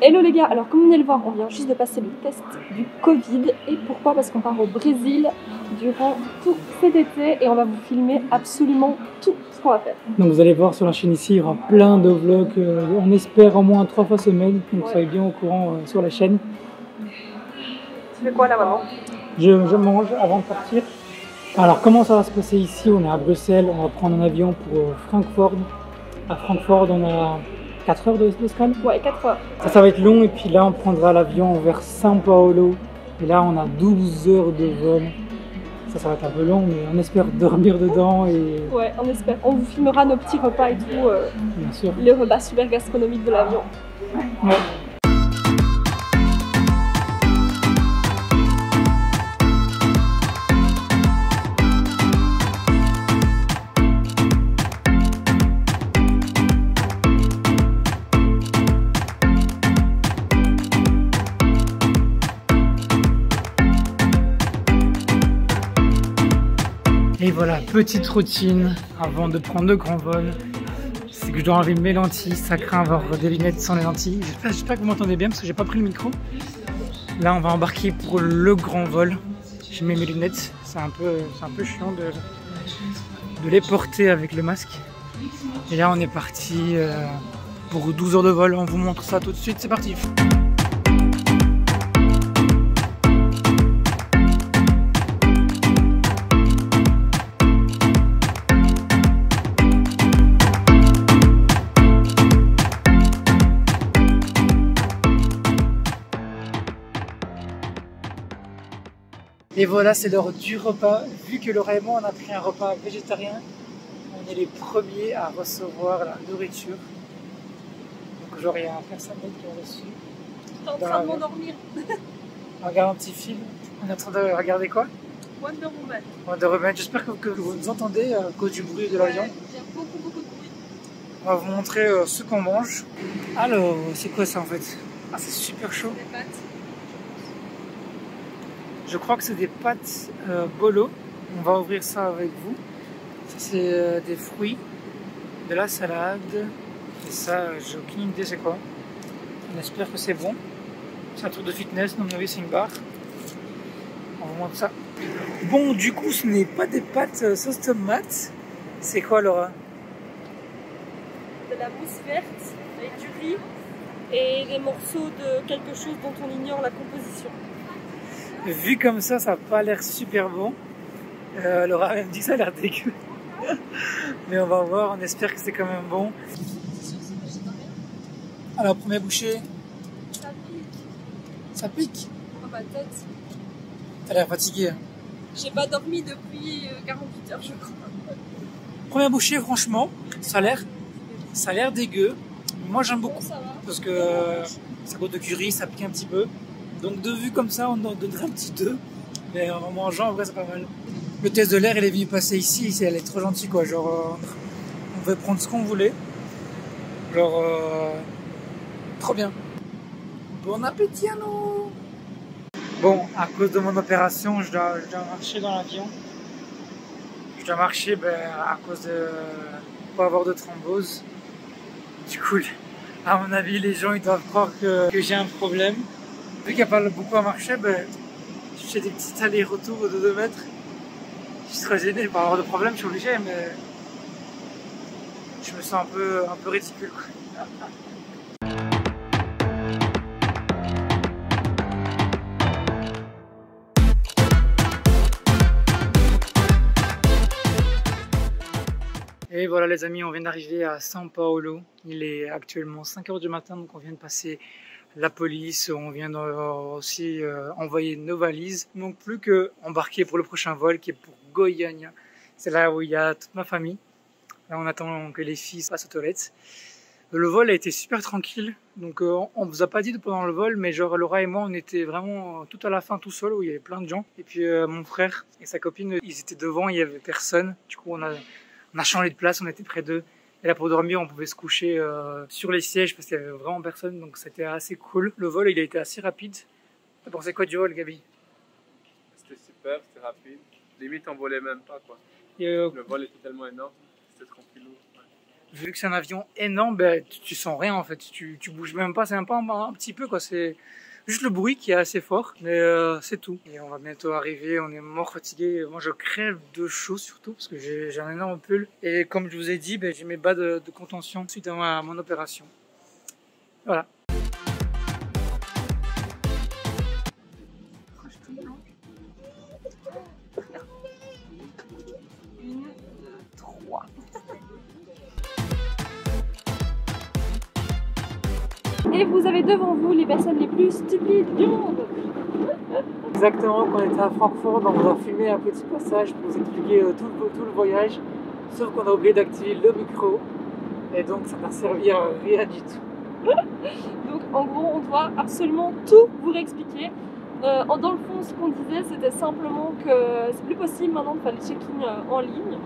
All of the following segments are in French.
Hello les gars, alors comme vous venez le voir, on vient juste de passer le test du Covid. Et pourquoi? Parce qu'on part au Brésil durant tout cet été et on va vous filmer absolument tout ce qu'on va faire. Donc vous allez voir sur la chaîne ici, il y aura plein de vlogs, on espère au moins 3 fois semaine, donc soyez bien au courant sur la chaîne. Tu fais quoi là maman? Je mange avant de partir. Alors comment ça va se passer ici? On est à Bruxelles, on va prendre un avion pour Francfort. À Francfort on a 4 heures d'escale. Ouais, 4 heures. Ça va être long et puis là on prendra l'avion vers São Paulo. Et là on a 12 heures de vol. Ça va être un peu long, mais on espère dormir dedans et... Ouais, on espère. On vous filmera nos petits repas et tout. Bien sûr. Les repas super gastronomiques de l'avion. Ouais. Et voilà, petite routine avant de prendre le grand vol. C'est que je dois enlever mes lentilles, ça craint avoir des lunettes sans les lentilles. J'espère que vous m'entendez bien parce que j'ai pas pris le micro. Là on va embarquer pour le grand vol. Je mets mes lunettes, c'est un peu chiant de les porter avec le masque. Et là on est parti pour 12 heures de vol, on vous montre ça tout de suite, c'est parti. Et voilà, c'est l'heure du repas. Vu que Laura et moi, on a pris un repas végétarien, on est les premiers à recevoir la nourriture. Donc genre, il y a personne d'autre qui a reçu. T'es en train de m'endormir. On regarde un petit film. On est en train de regarder quoi? Wonder Woman. Wonder Woman. J'espère que vous nous entendez à cause du bruit de l'avion. Ouais, il y a beaucoup de bruit. On va vous montrer ce qu'on mange. Alors, c'est quoi ça en fait? Ah, c'est super chaud. Des pâtes. Je crois que c'est des pâtes bolo. On va ouvrir ça avec vous. Ça c'est des fruits, de la salade. Et ça, j'ai aucune idée c'est quoi. On espère que c'est bon. C'est un truc de fitness, donc c'est une barre. On vous montre ça. Bon, du coup, ce n'est pas des pâtes sauce tomate. C'est quoi, Laura? De la mousse verte avec du riz et des morceaux de quelque chose dont on ignore la composition. Vu comme ça n'a pas l'air super bon. Laura a même dit que ça a l'air dégueu. Mais on va voir, on espère que c'est quand même bon. Alors, première bouchée. Ça pique. Ça pique? Dans ma tête. T'as l'air fatigué. Hein. J'ai pas dormi depuis 48 heures, je crois. Première bouchée, franchement, ça a l'air dégueu. Moi, j'aime beaucoup. Bon, ça va. Parce que ça goûte de curry, ça pique un petit peu. Donc de vue comme ça, on en donnerait un petit 2. Mais en mangeant, en vrai, c'est pas mal. Le test de l'air, il est venu passer ici. Elle est trop gentille, quoi. Genre, on pouvait prendre ce qu'on voulait. Genre, trop bien. Bon appétit à nous. Bon, à cause de mon opération, je dois marcher dans l'avion. Je dois marcher à cause de... pour avoir de thrombose. Du coup, à mon avis, les gens ils doivent croire que j'ai un problème. Vu qu'il n'y a pas beaucoup à marcher, je fais des petits allers-retours de 2 mètres. Je suis très gêné par avoir de problème, je suis obligé, mais je me sens un peu ridicule. Et voilà les amis, on vient d'arriver à São Paulo. Il est actuellement 5 h du matin, donc on vient de passer la police, on vient aussi envoyer nos valises. Donc plus que embarquer pour le prochain vol qui est pour Goiânia. C'est là où il y a toute ma famille. Là on attend que les filles passent aux toilettes. Le vol a été super tranquille, donc on vous a pas dit pendant le vol, mais genre Laura et moi on était vraiment tout à la fin tout seul où il y avait plein de gens. Et puis mon frère et sa copine, ils étaient devant, il y avait personne. Du coup on a changé de place, on était près d'eux. Et là pour dormir on pouvait se coucher sur les sièges parce qu'il y avait vraiment personne, donc c'était assez cool. Le vol il a été assez rapide. T'as pensé quoi du vol, Gabi? C'était super, c'était rapide. Limite on volait même pas quoi. Et, le vol était tellement énorme, c'était tranquille. Ouais. Vu que c'est un avion énorme, ben, tu sens rien en fait, tu bouges même pas, c'est même pas un petit peu quoi, c'est juste le bruit qui est assez fort, mais c'est tout. Et on va bientôt arriver, on est mort fatigué, moi je crève de chaud surtout parce que j'ai un énorme pull. Et comme je vous ai dit, ben, j'ai mes bas de contention suite à mon opération. Voilà. Et vous avez devant vous les personnes les plus stupides du monde. Exactement, quand on était à Francfort, on vous a filmé un petit passage pour vous expliquer tout le voyage, sauf qu'on a oublié d'activer le micro, et donc ça n'a servi à rien du tout. Donc en gros, on doit absolument tout vous réexpliquer. Dans le fond, ce qu'on disait, c'était simplement que c'est plus possible maintenant de faire les check-in en ligne.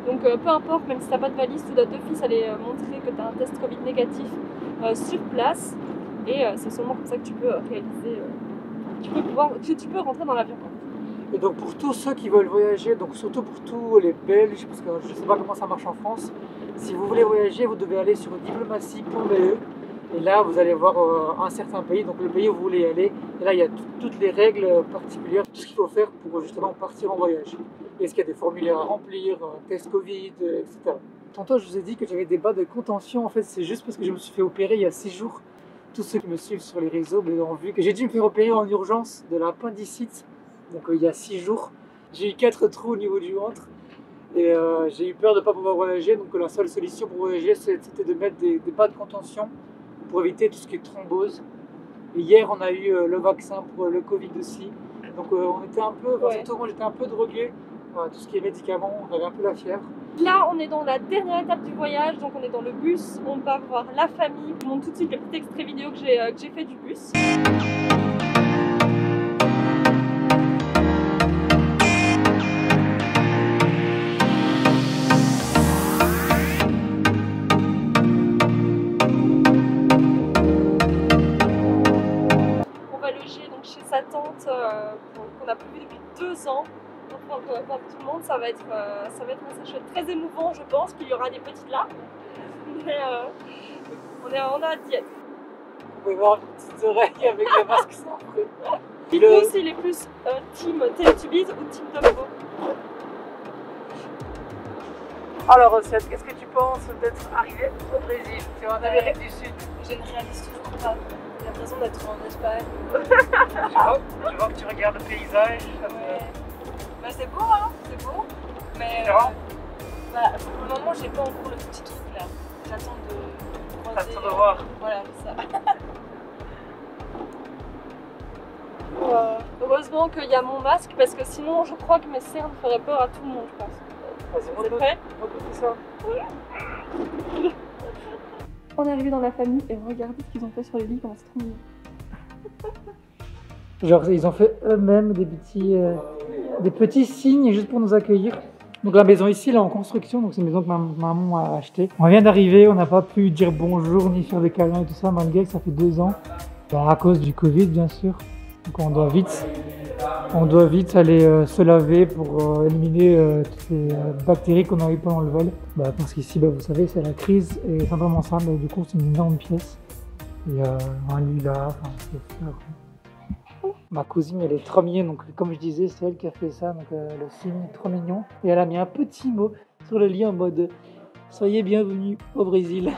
Donc peu importe, même si tu n'as pas de valise, tu dois d'office aller montrer que tu as un test Covid négatif sur place. Et c'est seulement comme ça que tu peux réaliser, tu peux rentrer dans l'avion. Et donc pour tous ceux qui veulent voyager, donc surtout pour tous les Belges, parce que je ne sais pas comment ça marche en France, si vous voulez voyager, vous devez aller sur diplomatie.be. Et là, vous allez voir un certain pays, donc le pays où vous voulez aller. Et là, il y a toutes les règles particulières, tout ce qu'il faut faire pour justement partir en voyage. Est-ce qu'il y a des formulaires à remplir, un test Covid, etc. Tantôt, je vous ai dit que j'avais des bas de contention. En fait, c'est juste parce que je me suis fait opérer il y a 6 jours. Tous ceux qui me suivent sur les réseaux ont vu que j'ai dû me faire opérer en urgence de l'appendicite. Donc il y a 6 jours. J'ai eu 4 trous au niveau du ventre. Et j'ai eu peur de ne pas pouvoir voyager. Donc la seule solution pour voyager, c'était de mettre des bas de contention pour éviter tout ce qui est thrombose. Et hier, on a eu le vaccin pour le Covid aussi. Donc on était un peu, surtout moi j'étais un peu drogué. Tout ce qui est médicaments, on avait un peu la fièvre. Là, on est dans la dernière étape du voyage, donc on est dans le bus. On va voir la famille. Je vous montre tout de suite le petit extrait vidéo que j'ai fait du bus. Sa tante qu'on a plus vu depuis 2 ans. Enfin, tout le monde, ça va être assez chouette, très émouvant. Je pense qu'il y aura des petites larmes, mais on a hâte d'y être. Vous pouvez voir une petite oreille avec le masque sans bruit. Dites-nous s'il est plus team Teletubbies ou team Dumbo. Alors Océane, qu'est-ce que tu penses d'être arrivé au Brésil? Tu es en Amérique du Sud. Je ne réalise toujours pas. J'ai l'impression d'être en Espagne. Je vois que tu regardes le paysage. Ouais. Bah, c'est beau, hein, c'est beau. Mais pour le moment, j'ai pas encore le petit truc là. J'attends de croiser. T'attends de voir. Voilà, ça. Heureusement qu'il y a mon masque parce que sinon, je crois que mes cernes feraient peur à tout le monde, je pense. Vas-y, vous êtes prêts? Ça. On est arrivé dans la famille et regardez ce qu'ils ont fait sur les lits, comment c'est trop mignon. Genre ils ont fait eux-mêmes des petits signes juste pour nous accueillir. Donc la maison ici elle est en construction, donc c'est une maison que ma maman a achetée. On vient d'arriver, on n'a pas pu dire bonjour ni faire des câlins et tout ça malgré que ça fait 2 ans. À cause du Covid bien sûr. Donc on doit vite aller se laver pour éliminer toutes les bactéries qu'on a eues pendant le vol. Parce qu'ici, vous savez, c'est la crise et simplement ça, mais du coup c'est une énorme pièce. Il y a un lilas, c'est fleur. Ma cousine elle est trop mignonne, donc comme je disais, c'est elle qui a fait ça, donc le signe trop mignon. Et elle a mis un petit mot sur le lit en mode « Soyez bienvenus au Brésil ».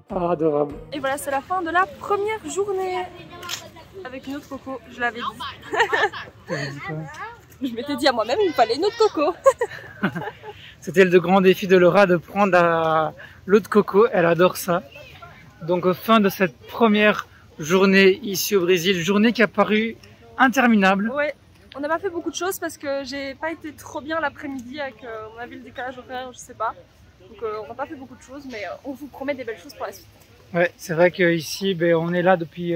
Adorable. Et voilà, c'est la fin de la première journée. Avec une autre coco, je l'avais dit. Je m'étais dit à moi-même, il me fallait une autre coco. C'était le grand défi de Laura de prendre l'autre coco, elle adore ça. Donc fin de cette première journée ici au Brésil, journée qui a paru interminable. Ouais, on n'a pas fait beaucoup de choses parce que j'ai pas été trop bien l'après-midi avec on a vu le décalage horaire, je sais pas. Donc on n'a pas fait beaucoup de choses, mais on vous promet des belles choses pour la suite. Ouais, c'est vrai qu'ici, on est là depuis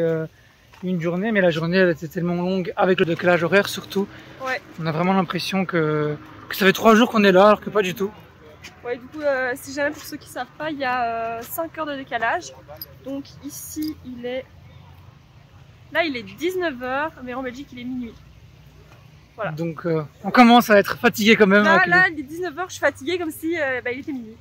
une journée, mais la journée elle était tellement longue avec le décalage horaire surtout. Ouais. On a vraiment l'impression que ça fait 3 jours qu'on est là alors que pas du tout. Ouais, du coup, si jamais pour ceux qui savent pas, il y a 5 heures de décalage. Donc ici, il est 19h, mais en Belgique, il est minuit. Voilà. Donc on commence à être fatigué quand même. Là, il est 19h, je suis fatiguée comme si il était minuit.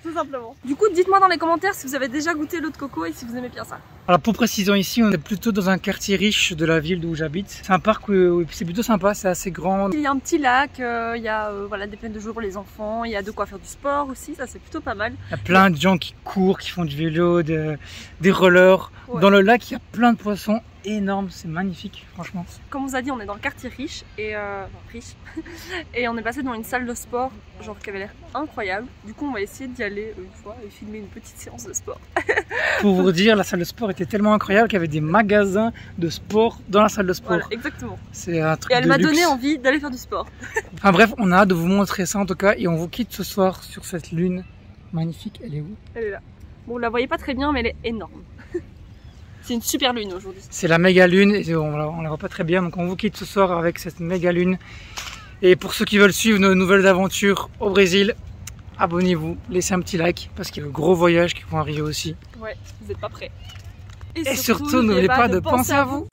Tout simplement. Du coup, dites-moi dans les commentaires si vous avez déjà goûté l'eau de coco et si vous aimez bien ça. Alors pour précision, ici on est plutôt dans un quartier riche de la ville d'où j'habite. C'est un parc où c'est plutôt sympa, c'est assez grand. Il y a un petit lac, il y a voilà, des plaines de jour pour les enfants, il y a de quoi faire du sport aussi, ça c'est plutôt pas mal. Il y a plein de gens qui courent, qui font du vélo, des rollers. Ouais. Dans le lac, il y a plein de poissons énormes, c'est magnifique, franchement. Comme on vous a dit, on est dans le quartier riche et et on est passé dans une salle de sport, genre qui avait l'air incroyable. Du coup, on va essayer d'y aller une fois et filmer une petite séance de sport. Pour vous dire, la salle de sport était tellement incroyable qu'il y avait des magasins de sport dans la salle de sport. Voilà, exactement. C'est un truc Et elle de m'a luxe. donné envie d'aller faire du sport. Enfin bref, on a hâte de vous montrer ça en tout cas et on vous quitte ce soir sur cette lune magnifique. Elle est où? Elle est là. Bon, vous la voyez pas très bien, mais elle est énorme. C'est une super lune aujourd'hui. C'est la méga lune et on la voit pas très bien, donc on vous quitte ce soir avec cette méga lune. Et pour ceux qui veulent suivre nos nouvelles aventures au Brésil, abonnez-vous, laissez un petit like parce qu'il y a de gros voyages qui vont arriver aussi. Ouais, vous n'êtes pas prêts. Et surtout, n'oubliez pas de penser à vous.